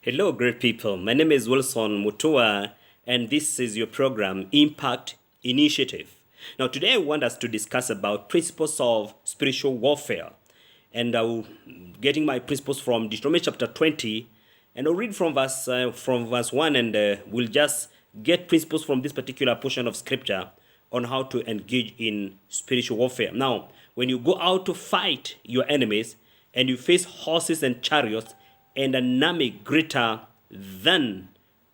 Hello, great people. My name is Wilson Mutua, and this is your program, Impact Initiative. Now, today I want us to discuss about principles of spiritual warfare. And I'm getting my principles from Deuteronomy chapter 20, and I'll read from verse 1, and we'll just get principles from this particular portion of scripture on how to engage in spiritual warfare. Now, when you go out to fight your enemies and you face horses and chariots and an army greater than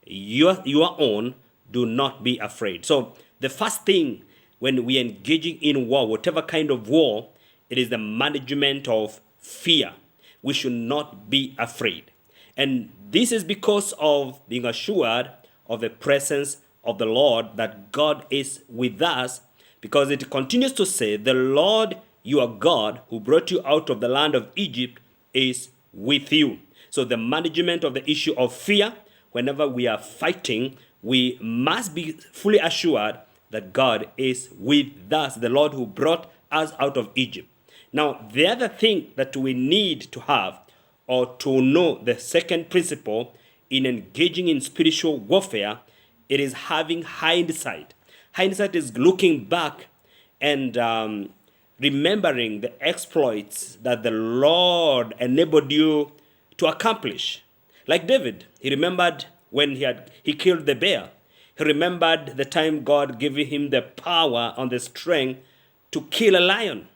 your own, do not be afraid. So the first thing when we are engaging in war, whatever kind of war, it is the management of fear. We should not be afraid. And this is because of being assured of the presence of the Lord, that God is with us, because it continues to say, the Lord your God who brought you out of the land of Egypt is with you. So the management of the issue of fear, whenever we are fighting, we must be fully assured that God is with us, the Lord who brought us out of Egypt. Now, the other thing that we need to have, or to know, the second principle in engaging in spiritual warfare, it is having hindsight. Hindsight is looking back and remembering the exploits that the Lord enabled you to accomplish. Like David, he remembered when he killed the bear. He remembered the time God gave him the power and the strength to kill a lion.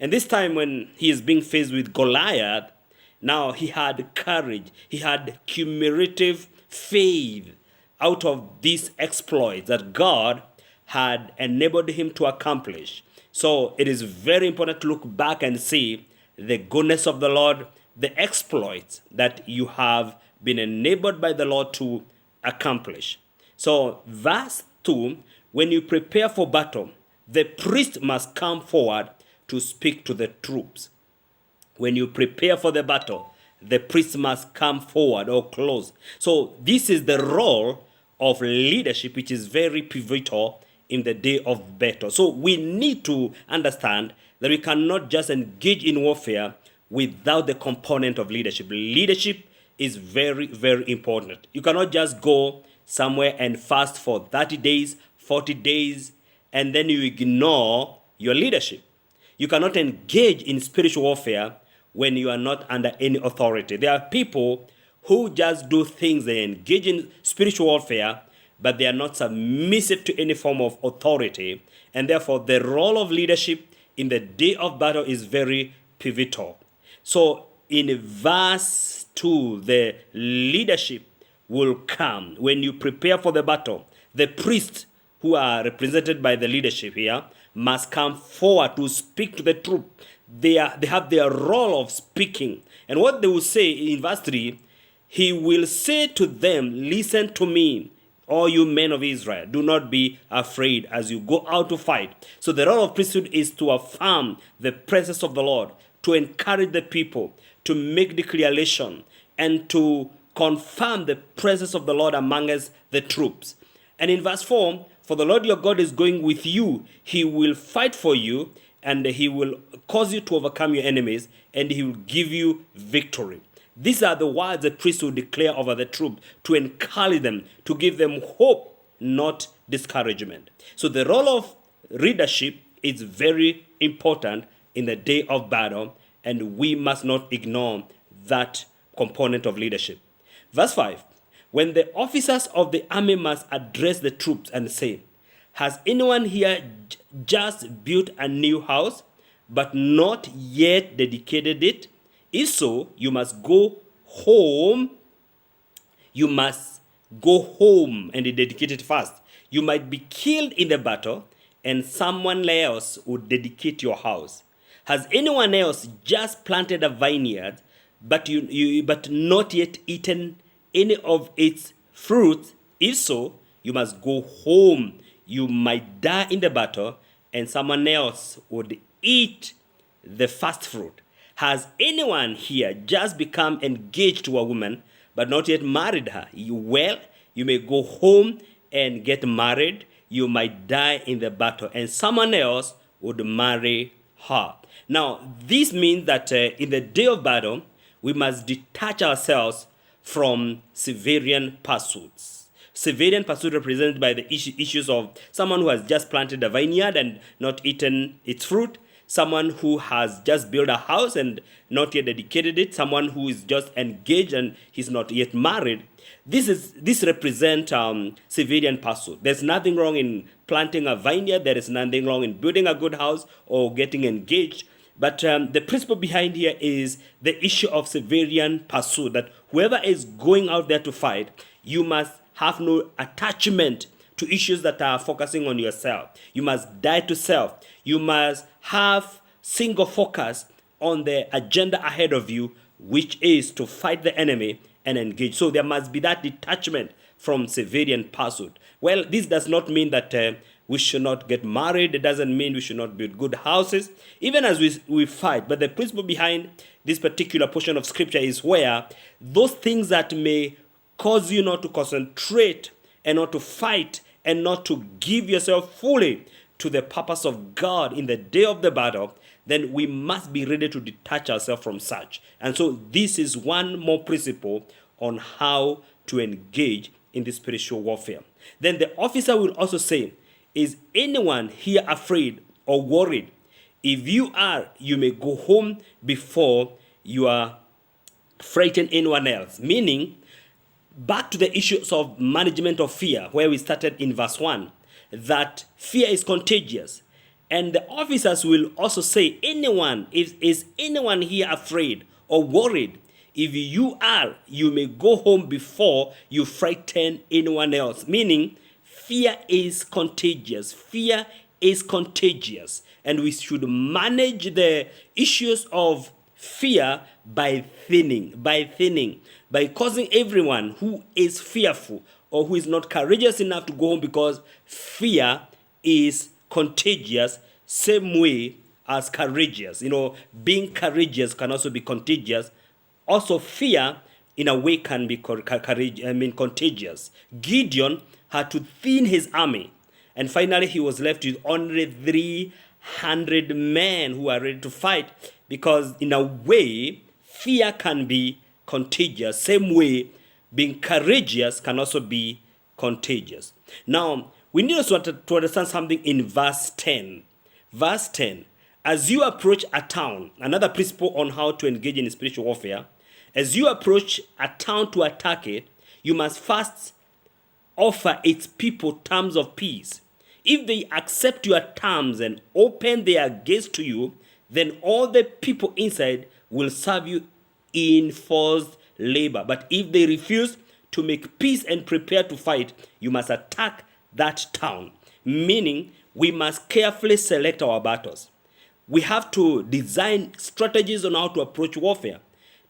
And this time when he is being faced with Goliath, now he had courage. He had cumulative faith out of these exploits that God had enabled him to accomplish. So it is very important to look back and see the goodness of the Lord, the exploits that you have been enabled by the Lord to accomplish. So verse 2, when you prepare for battle, the priest must come forward to speak to the troops. When you prepare for the battle, the priest must come forward or close. So this is the role of leadership, which is very pivotal in the day of battle. So we need to understand that we cannot just engage in warfare without the component of leadership. Leadership is very, very important. You cannot just go somewhere and fast for 30 days, 40 days, and then you ignore your leadership. You cannot engage in spiritual warfare when you are not under any authority. There are people who just do things, they engage in spiritual warfare, but they are not submissive to any form of authority. And therefore, the role of leadership in the day of battle is very pivotal. So in verse 2, the leadership will come when you prepare for the battle. The priests, who are represented by the leadership here, must come forward to speak to the troop. They have their role of speaking. And what they will say in verse 3, he will say to them, listen to me, all you men of Israel, do not be afraid as you go out to fight. So the role of priesthood is to affirm the presence of the Lord, to encourage the people, to make declaration, and to confirm the presence of the Lord among us, the troops. And in verse 4, for the Lord your God is going with you. He will fight for you, and he will cause you to overcome your enemies, and he will give you victory. These are the words the priest will declare over the troops to encourage them, to give them hope, not discouragement. So the role of leadership is very important in the day of battle, and we must not ignore that component of leadership. Verse 5, when the officers of the army must address the troops and say, has anyone here just built a new house, but not yet dedicated it? If so, you must go home. You must go home and dedicate it first. You might be killed in the battle, and someone else would dedicate your house. Has anyone else just planted a vineyard, but but not yet eaten any of its fruit? If so, you must go home. You might die in the battle, and someone else would eat the first fruit. Has anyone here just become engaged to a woman, but not yet married her? Well, you may go home and get married. You might die in the battle, and someone else would marry her. Now, this means that in the day of battle, we must detach ourselves from Severian pursuits. Severian pursuit represented by the issues of someone who has just planted a vineyard and not eaten its fruit, someone who has just built a house and not yet dedicated it, someone who is just engaged and he's not yet married. This represent Severian pursuit. There's nothing wrong in planting a vineyard. There is nothing wrong in building a good house or getting engaged. But the principle behind here is the issue of Severian pursuit, that whoever is going out there to fight, you must have no attachment to issues that are focusing on yourself. You must die to self. You must have single focus on the agenda ahead of you, which is to fight the enemy and engage. So there must be that detachment from Severian pursuit. Well, this does not mean that we should not get married. It doesn't mean we should not build good houses, even as we fight. But the principle behind this particular portion of scripture is where those things that may cause you not to concentrate and not to fight and not to give yourself fully to the purpose of God in the day of the battle, then we must be ready to detach ourselves from such. And so this is one more principle on how to engage in the spiritual warfare. Then the officer will also say, is anyone here afraid or worried? If you are, you may go home before you are frightening anyone else. Meaning, back to the issues of management of fear, where we started in verse 1, that fear is contagious. And the officers will also say, is anyone here afraid or worried? If you are, you may go home before you frighten anyone else. Meaning, fear is contagious. Fear is contagious. And we should manage the issues of fear by thinning, by causing everyone who is fearful or who is not courageous enough to go home, because fear is contagious, same way as courageous. Being courageous can also be contagious. Also, fear in a way can be contagious. Gideon had to thin his army, and finally he was left with only 300 men who are ready to fight, because in a way, fear can be contagious. Same way, being courageous can also be contagious. Now, we need also to understand something in verse 10. Verse 10, as you approach a town, another principle on how to engage in spiritual warfare, as you approach a town to attack it, you must first offer its people terms of peace. If they accept your terms and open their gates to you, then all the people inside will serve you in forced labor. But if they refuse to make peace and prepare to fight, you must attack that town. Meaning, we must carefully select our battles. We have to design strategies on how to approach warfare.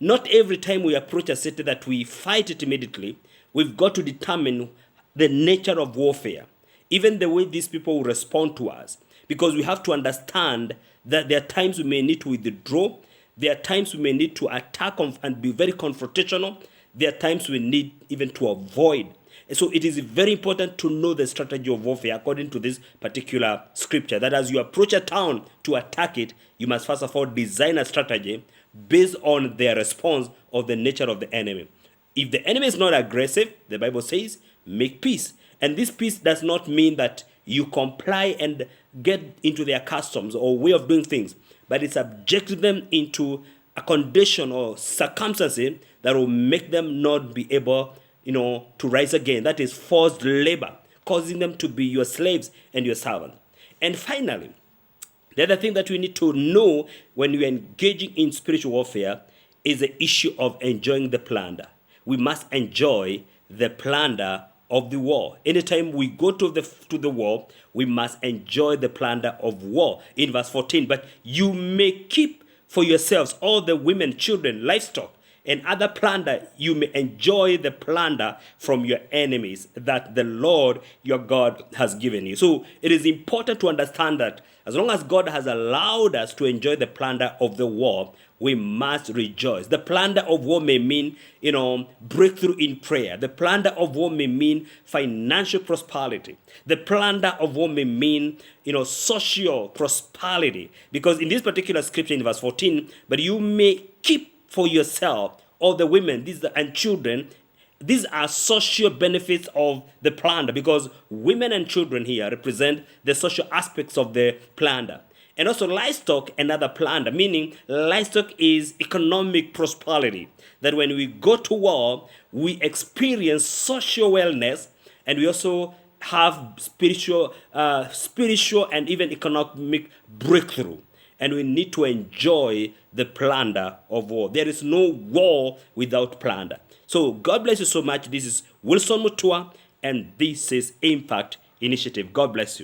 Not every time we approach a city that we fight it immediately. We've got to determine the nature of warfare, even the way these people will respond to us, because we have to understand that there are times we may need to withdraw. There are times we may need to attack and be very confrontational. There are times we need even to avoid. And so it is very important to know the strategy of warfare according to this particular scripture, that as you approach a town to attack it, you must first of all design a strategy based on their response of the nature of the enemy. If the enemy is not aggressive, the Bible says, make peace. And this peace does not mean that you comply and get into their customs or way of doing things, but it subjects them into a condition or circumstances that will make them not be able, to rise again. That is forced labor, causing them to be your slaves and your servants. And finally, the other thing that we need to know when we are engaging in spiritual warfare is the issue of enjoying the plunder. We must enjoy the plunder of the war. Anytime we go to the war, we must enjoy the plunder of war. In verse 14, but you may keep for yourselves all the women, children, livestock, and other plunder. You may enjoy the plunder from your enemies that the Lord your God has given you. So it is important to understand that as long as God has allowed us to enjoy the plunder of the war, we must rejoice. The plunder of war may mean, breakthrough in prayer. The plunder of war may mean financial prosperity. The plunder of war may mean, social prosperity. Because in this particular scripture in verse 14, but you may keep for yourself all the women and children. These are social benefits of the plunder, because women and children here represent the social aspects of the plunder. And also livestock, another plunder, meaning livestock is economic prosperity. That when we go to war, we experience social wellness, and we also have spiritual and even economic breakthrough. And we need to enjoy the plunder of war. There is no war without plunder. So God bless you so much. This is Wilson Mutua, and this is Impact Initiative. God bless you.